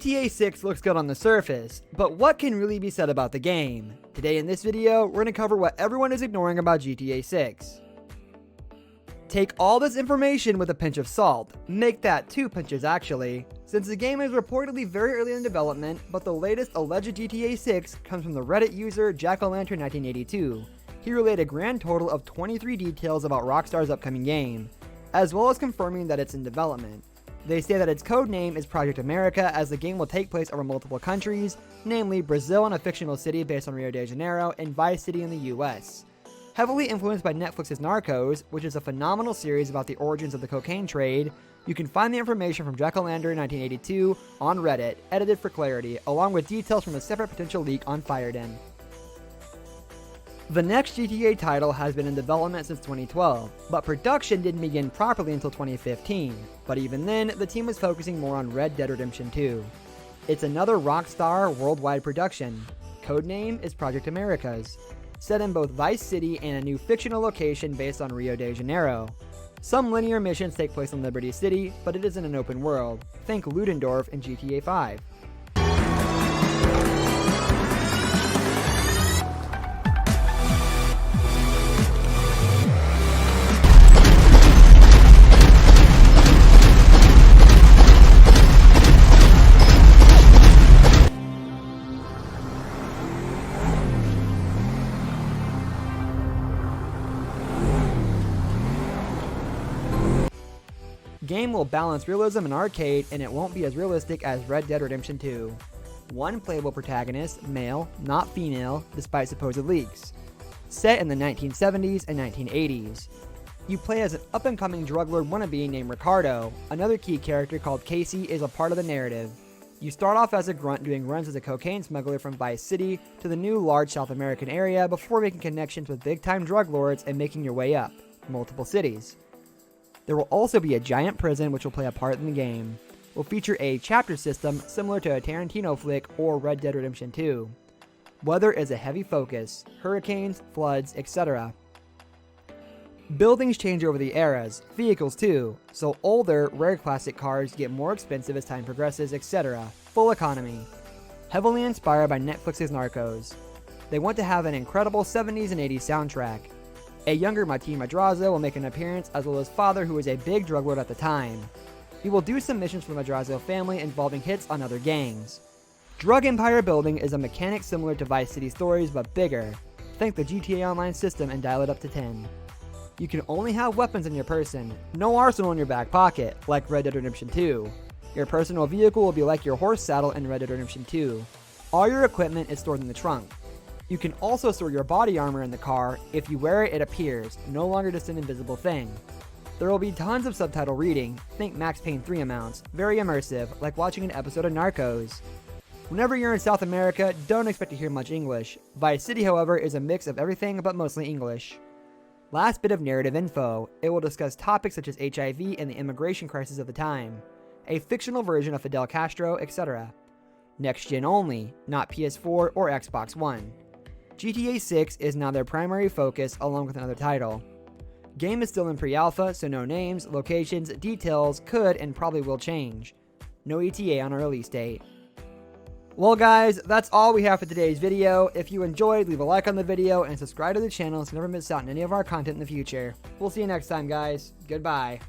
GTA 6 looks good on the surface, but what can really be said about the game? Today in this video, we're going to cover what everyone is ignoring about GTA 6. Take all this information with a pinch of salt. Make that 2 pinches actually, since the game is reportedly very early in development, but the latest alleged GTA 6 comes from the Reddit user JackoLantern1982. He relayed a grand total of 23 details about Rockstar's upcoming game, as well as confirming that it's in development. They say that its code name is Project America, as the game will take place over multiple countries, namely Brazil and a fictional city based on Rio de Janeiro, and Vice City in the US. Heavily influenced by Netflix's Narcos, which is a phenomenal series about the origins of the cocaine trade, you can find the information from JackoLantern1982 on Reddit, edited for clarity, along with details from a separate potential leak on Fireden. The next GTA title has been in development since 2012, but production didn't begin properly until 2015, but even then, the team was focusing more on Red Dead Redemption 2. It's another Rockstar worldwide production. Codename is Project Americas, set in both Vice City and a new fictional location based on Rio de Janeiro. Some linear missions take place in Liberty City, but it isn't an open world. Think Ludendorff in GTA 5. Game will balance realism and arcade, and it won't be as realistic as Red Dead Redemption 2. One playable protagonist, male, not female, despite supposed leaks. Set in the 1970s and 1980s. You play as an up-and-coming drug lord wannabe named Ricardo. Another key character called Casey is a part of the narrative. You start off as a grunt doing runs as a cocaine smuggler from Vice City to the new large South American area before making connections with big-time drug lords and making your way up multiple cities. There will also be a giant prison which will play a part in the game. Will feature a chapter system similar to a Tarantino flick or Red Dead Redemption 2. Weather is a heavy focus, hurricanes, floods, etc. Buildings change over the eras, vehicles too, so older, rare classic cars get more expensive as time progresses, etc. Full economy. Heavily inspired by Netflix's Narcos. They want to have an incredible 70s and 80s soundtrack. A younger Martin Madrazo will make an appearance, as well as father, who was a big drug lord at the time. He will do some missions for the Madrazo family involving hits on other gangs. Drug empire building is a mechanic similar to Vice City stories, but bigger. Think the GTA Online system and dial it up to 10. You can only have weapons in your person, no arsenal in your back pocket, like Red Dead Redemption 2. Your personal vehicle will be like your horse saddle in Red Dead Redemption 2. All your equipment is stored in the trunk. You can also store your body armor in the car. If you wear it, it appears, no longer just an invisible thing. There will be tons of subtitle reading, think Max Payne 3 amounts, very immersive, like watching an episode of Narcos. Whenever you're in South America, don't expect to hear much English. Vice City, however, is a mix of everything but mostly English. Last bit of narrative info, it will discuss topics such as HIV and the immigration crisis of the time, a fictional version of Fidel Castro, etc. Next gen only, not PS4 or Xbox One. GTA 6 is now their primary focus, along with another title. Game is still in pre-alpha, so no names, locations, details could and probably will change. No ETA on a release date. Well guys, that's all we have for today's video. If you enjoyed, leave a like on the video and subscribe to the channel so you never miss out on any of our content in the future. We'll see you next time guys. Goodbye.